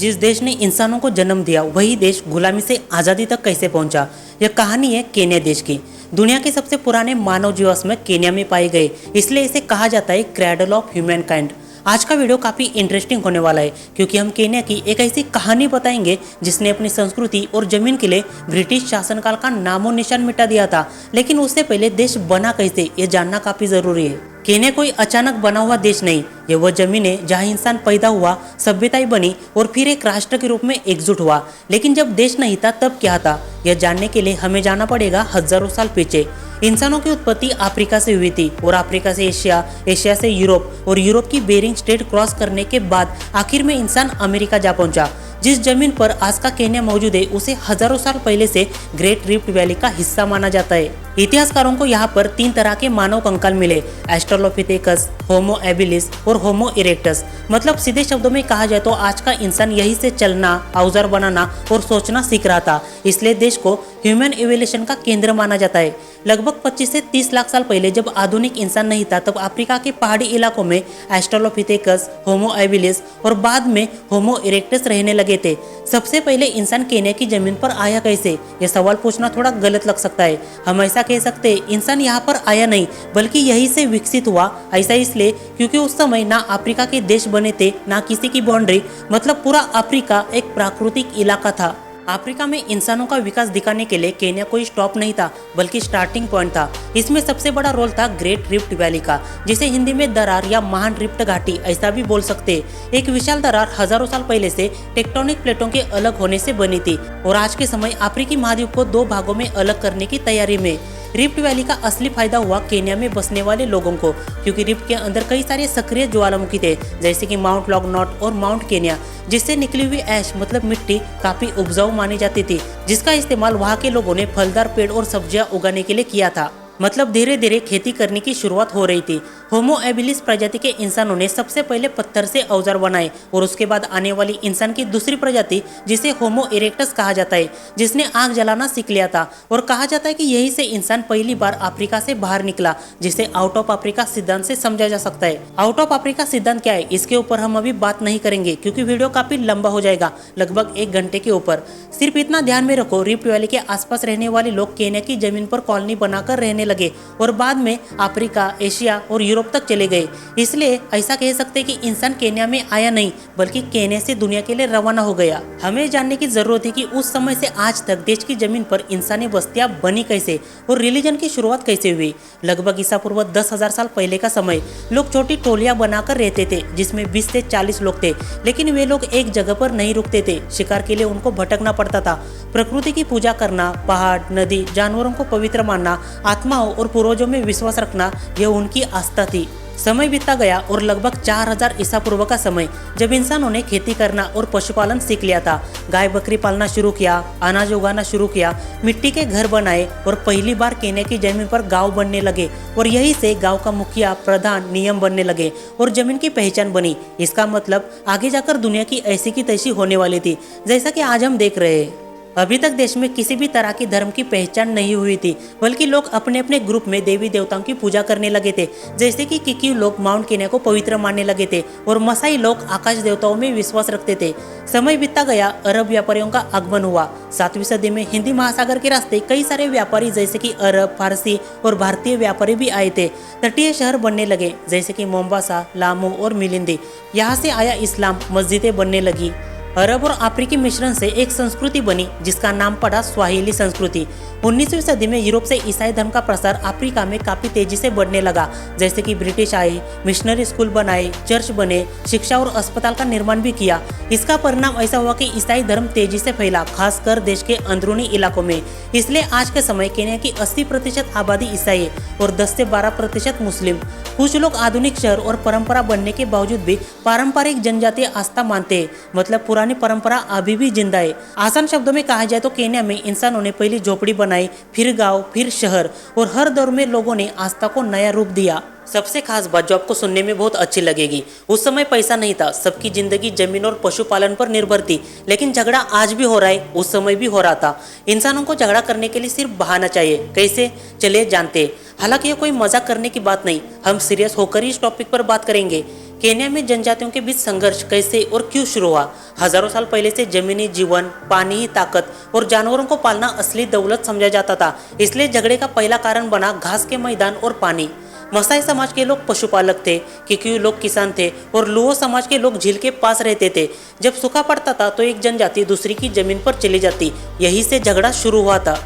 जिस देश ने इंसानों को जन्म दिया वही देश गुलामी से आज़ादी तक कैसे पहुंचा। यह कहानी है केन्या देश की। दुनिया के सबसे पुराने मानव जीवाश्म केन्या में पाए गए, इसलिए इसे कहा जाता है क्रैडल ऑफ ह्यूमन काइंड। आज का वीडियो काफ़ी इंटरेस्टिंग होने वाला है क्योंकि हम केन्या की एक ऐसी कहानी बताएंगे जिसने अपनी संस्कृति और जमीन के लिए ब्रिटिश शासनकाल का नामो निशान मिटा दिया था। लेकिन उससे पहले देश बना कैसे, ये जानना काफ़ी ज़रूरी है। केन्या कोई अचानक बना हुआ देश नहीं, ये वह जमीन है जहाँ इंसान पैदा हुआ, सभ्यताएं बनी और फिर एक राष्ट्र के रूप में एकजुट हुआ। लेकिन जब देश नहीं था तब क्या था, यह जानने के लिए हमें जाना पड़ेगा हजारों साल पीछे। इंसानों की उत्पत्ति अफ्रीका से हुई थी और अफ्रीका से एशिया, एशिया से यूरोप और यूरोप की बेरिंग स्ट्रेट क्रॉस करने के बाद आखिर में इंसान अमेरिका जा पहुंचा। जिस जमीन पर आज का केन्या मौजूद है उसे हजारों साल पहले से ग्रेट रिफ्ट वैली का हिस्सा माना जाता है। इतिहासकारों को यहाँ पर 3 तरह के मानव कंकाल मिले, एस्ट्रोलोपिथेकस, होमो एबिलिस और होमो इरेक्टस। मतलब सीधे शब्दों में कहा जाए तो आज का इंसान यही से चलना, औजार बनाना और सोचना सीख रहा था। इसलिए देश को ह्यूमन इवोल्यूशन का केंद्र माना जाता है। लगभग 25 से 30 लाख साल पहले जब आधुनिक इंसान नहीं था तब अफ्रीका के पहाड़ी इलाकों में एस्ट्रोलोपिथेकस, होमो एबिलिस और बाद में होमो इरेक्टस रहने लगे थे। सबसे पहले इंसान केन्या की जमीन पर आया कैसे, यह सवाल पूछना थोड़ा गलत लग सकता है। हम ऐसा कह सकते हैं इंसान यहाँ पर आया नहीं बल्कि यहीं से विकसित हुआ। ऐसा इसलिए क्योंकि उस समय ना अफ्रीका के देश बने थे ना किसी की बाउंड्री, मतलब पूरा अफ्रीका एक प्राकृतिक इलाका था। अफ्रीका में इंसानों का विकास दिखाने के लिए केन्या कोई स्टॉप नहीं था बल्कि स्टार्टिंग पॉइंट था। इसमें सबसे बड़ा रोल था ग्रेट रिफ्ट वैली का, जिसे हिंदी में दरार या महान रिफ्ट घाटी ऐसा भी बोल सकते हैं। एक विशाल दरार हजारों साल पहले से टेक्टोनिक प्लेटों के अलग होने से बनी थी और आज के समय अफ्रीकी महाद्वीप को 2 भागों में अलग करने की तैयारी में। रिफ्ट वैली का असली फायदा हुआ केन्या में बसने वाले लोगों को, क्योंकि रिफ्ट के अंदर कई सारे सक्रिय ज्वालामुखी थे जैसे कि माउंट लॉगनॉट और माउंट केन्या, जिससे निकली हुई ऐश मतलब मिट्टी काफी उपजाऊ मानी जाती थी, जिसका इस्तेमाल वहाँ के लोगों ने फलदार पेड़ और सब्जियां उगाने के लिए किया था। मतलब धीरे धीरे खेती करने की शुरुआत हो रही थी। होमो एबिलिस प्रजाति के इंसानों ने सबसे पहले पत्थर से औजार बनाए और उसके बाद आने वाली इंसान की दूसरी प्रजाति जिसे होमो इरेक्टस कहा जाता है, जिसने आग जलाना सीख लिया था। और कहा जाता है कि यही से इंसान पहली बार अफ्रीका से बाहर निकला, जिसे आउट ऑफ अफ्रीका सिद्धांत से समझा जा सकता है। आउट ऑफ अफ्रीका सिद्धांत क्या है इसके ऊपर हम अभी बात नहीं करेंगे क्योंकि वीडियो काफी लंबा हो जाएगा, लगभग 1 घंटे के ऊपर। सिर्फ इतना ध्यान में रखो, रिफ्ट वैली के आसपास रहने वाले लोग केन्या की जमीन पर कॉलोनी बनाकर रहने लगे और बाद में अफ्रीका, एशिया और यूरोप तक चले गए। इसलिए ऐसा कह सकते हैं कि इंसान केन्या में आया नहीं बल्कि केन्या से दुनिया के लिए रवाना हो गया। हमें जानने की जरूरत है कि उस समय से आज तक देश की जमीन पर इंसानी बस्तियां बनी कैसे और रिलीजन की शुरुआत कैसे हुई। लगभग ईसा पूर्व 10,000 साल पहले का समय लोग छोटी टोलियां बनाकर रहते थे जिसमें 20 से 40 लोग थे। लेकिन वे लोग एक जगह पर नहीं रुकते थे, शिकार के लिए उनको भटकना पड़ता था। प्रकृति की पूजा करना, पहाड़, नदी, जानवरों को पवित्र मानना, आत्माओं और पूर्वजों में विश्वास रखना, यह उनकी आस्था थी। समय बीतता गया और लगभग 4000 ईसा पूर्व का समय जब इंसानों ने खेती करना और पशुपालन सीख लिया था, गाय बकरी पालना शुरू किया, अनाज उगाना शुरू किया, मिट्टी के घर बनाए और पहली बार केन्या की जमीन पर गांव बनने लगे और यहीं से गांव का मुखिया, प्रधान, नियम बनने लगे और जमीन की पहचान बनी। इसका मतलब आगे जाकर दुनिया की ऐसी की तैसी होने वाली थी जैसा कि आज हम देख रहे हैं। अभी तक देश में किसी भी तरह की धर्म की पहचान नहीं हुई थी, बल्कि लोग अपने अपने ग्रुप में देवी देवताओं की पूजा करने लगे थे। जैसे कि किक्यू लोग माउंट केन्या को पवित्र मानने लगे थे और मसाई लोग आकाश देवताओं में विश्वास रखते थे। समय बीतता गया, अरब व्यापारियों का आगमन हुआ। 7वीं सदी में हिंदी महासागर के रास्ते कई सारे व्यापारी जैसे कि अरब, फारसी और भारतीय व्यापारी भी आए थे। तटीय शहर बनने लगे जैसे कि मोम्बासा, लामू और मिलिंदी। यहाँ से आया इस्लाम, मस्जिदें बनने लगी। अरब और अफ्रीकी मिश्रण से एक संस्कृति बनी जिसका नाम पड़ा स्वाहिली संस्कृति। 19वीं सदी में यूरोप से ईसाई धर्म का प्रसार अफ्रीका में काफी तेजी से बढ़ने लगा। जैसे कि ब्रिटिश आए, मिशनरी स्कूल बनाए, चर्च बने, शिक्षा और अस्पताल का निर्माण भी किया। इसका परिणाम ऐसा हुआ कि ईसाई धर्म तेजी से फैला, खासकर देश के अंदरूनी इलाकों में। इसलिए आज के समय केन्या की 80% आबादी ईसाई है और 10 से 12% मुस्लिम। कुछ लोग आधुनिक शहर और परंपरा बनने के बावजूद भी पारंपरिक जनजातीय आस्था मानते हैं, मतलब पुरानी परंपरा अभी भी जिंदा है। आसान शब्दों में कहा जाए तो केन्या में इंसानों ने पहली झोपड़ी बनाई, फिर गांव, फिर शहर और हर दौर में लोगों ने आस्था को नया रूप दिया। सबसे खास बात जो आपको सुनने में बहुत अच्छी लगेगी, उस समय पैसा नहीं था, सबकी जिंदगी जमीन और पशुपालन पर निर्भर थी। लेकिन झगड़ा आज भी हो रहा है, उस समय भी हो रहा था। इंसानों को झगड़ा करने के लिए सिर्फ बहाना चाहिए। कैसे, चलिए जानते हैं। हालांकि ये कोई मजाक करने की बात नहीं, हम सीरियस होकर ही इस टॉपिक पर बात करेंगे। केन्या में जनजातियों के बीच संघर्ष कैसे और क्यों शुरू हुआ? हजारों साल पहले से जमीनी जीवन, पानी ही ताकत और जानवरों को पालना असली दौलत समझा जाता था। इसलिए झगड़े का पहला कारण बना घास के मैदान और पानी। मसाई समाज के लोग पशुपालक थे, किक्यू लोग किसान थे और लुओ समाज के लोग झील के पास रहते थे। जब सूखा पड़ता था तो एक जनजाति दूसरी की जमीन पर चली जाती, यही से झगड़ा शुरू हुआ था।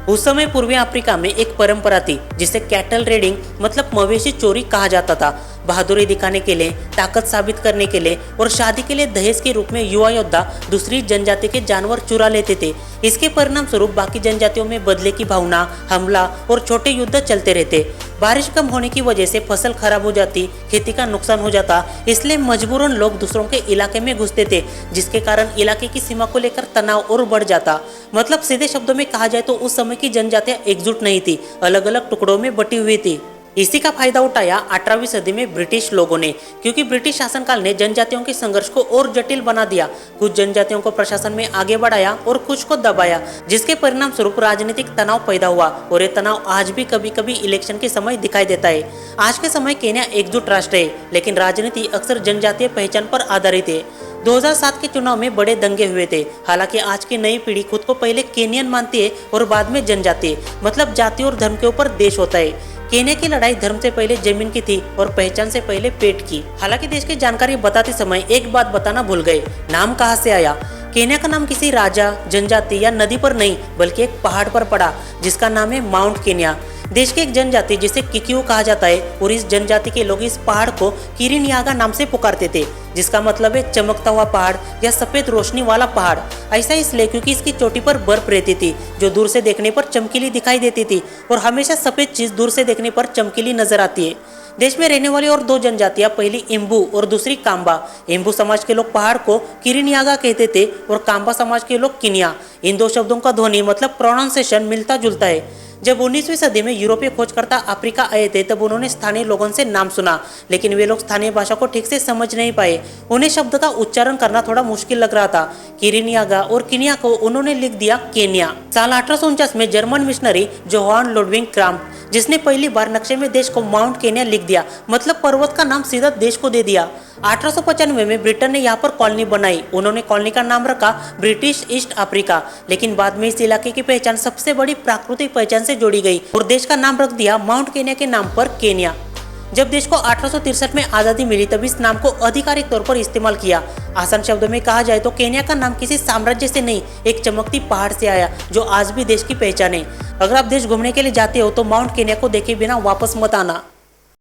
उस समय पूर्वी अफ्रीका में एक परंपरा थी जिसे कैटल रेडिंग मतलब मवेशी चोरी कहा जाता था। बहादुरी दिखाने के लिए, ताकत साबित करने के लिए और शादी के लिए दहेज के रूप में युवा योद्धा दूसरी जनजाति के जानवर चुरा लेते थे। इसके परिणाम स्वरूप बाकी जनजातियों में बदले की भावना, हमला और छोटे युद्ध चलते रहते। बारिश कम होने की वजह से फसल खराब हो जाती, खेती का नुकसान हो जाता, इसलिए मजबूरन लोग दूसरों के इलाके में घुसते थे, जिसके कारण इलाके की सीमा को लेकर तनाव और बढ़ जाता। मतलब सीधे शब्दों में कहा जाए तो उस समय की जनजातियां एकजुट नहीं थी, अलग अलग टुकड़ों में बटी हुई थी। इसी का फायदा उठाया 18वीं सदी में ब्रिटिश लोगों ने, क्योंकि ब्रिटिश शासनकाल ने जनजातियों के संघर्ष को और जटिल बना दिया। कुछ जनजातियों को प्रशासन में आगे बढ़ाया और कुछ को दबाया, जिसके परिणाम स्वरूप राजनीतिक तनाव पैदा हुआ और ये तनाव आज भी कभी कभी इलेक्शन के समय दिखाई देता है। आज के समय केन्या एकजुट राष्ट्र है, लेकिन राजनीति अक्सर जनजातीय पहचान पर आधारित है। 2007 के चुनाव में बड़े दंगे हुए थे। हालांकि आज की नई पीढ़ी खुद को पहले केनियन मानती है और बाद में जनजाति, मतलब जाति और धर्म के ऊपर देश होता है। केन्या की लड़ाई धर्म से पहले जमीन की थी और पहचान से पहले पेट की। हालांकि देश की जानकारी बताते समय एक बात बताना भूल गए, नाम कहाँ से आया। केन्या का नाम किसी राजा, जनजाति या नदी पर नहीं बल्कि एक पहाड़ पर पड़ा, जिसका नाम है माउंट केन्या। देश की एक जनजाति जिसे किक्यू कहा जाता है और इस जनजाति के लोग इस पहाड़ को किरिनयागा नाम से पुकारते थे, जिसका मतलब है चमकता हुआ पहाड़ या सफेद रोशनी वाला पहाड़। ऐसा इसलिए क्योंकि इसकी चोटी पर बर्फ रहती थी जो दूर से देखने पर चमकीली दिखाई देती थी और हमेशा सफेद चीज दूर से देखने पर चमकीली नजर आती है। देश में रहने वाली और दो जनजातियां, पहली इम्बू और दूसरी काम्बा। इम्बू समाज के लोग पहाड़ को किरिनयागा कहते थे और काम्बा समाज के लोग किनिया। इन दो शब्दों का ध्वनि मतलब प्रोनाउंसिएशन मिलता जुलता है। जब 19वीं सदी में यूरोपीय खोजकर्ता अफ्रीका आए थे तब उन्होंने स्थानीय लोगों से नाम सुना, लेकिन वे लोग स्थानीय भाषा को ठीक से समझ नहीं पाए। उन्हें शब्द का उच्चारण करना थोड़ा मुश्किल लग रहा था। किरिनयागा और किनिया को उन्होंने लिख दिया केन्या। साल 1849 में German missionary Johann Ludwig Krapf, जिसने पहली बार नक्शे में देश को माउंट केन्या लिख दिया, मतलब पर्वत का नाम सीधा देश को दे दिया। 1895 में ब्रिटेन ने यहाँ पर कॉलोनी बनाई। उन्होंने कॉलोनी का नाम रखा ब्रिटिश ईस्ट अफ्रीका, लेकिन बाद में इस इलाके की पहचान सबसे बड़ी प्राकृतिक पहचान से जोड़ी गई और देश का नाम रख दिया माउंट केन्या के नाम पर केन्या। जब देश को 1863 में आज़ादी मिली तब इस नाम को आधिकारिक तौर पर इस्तेमाल किया। आसान शब्दों में कहा जाए तो केन्या का नाम किसी साम्राज्य से नहीं, एक चमकती पहाड़ से आया जो आज भी देश की पहचान है। अगर आप देश घूमने के लिए जाते हो तो माउंट केन्या को देखे बिना वापस मत आना।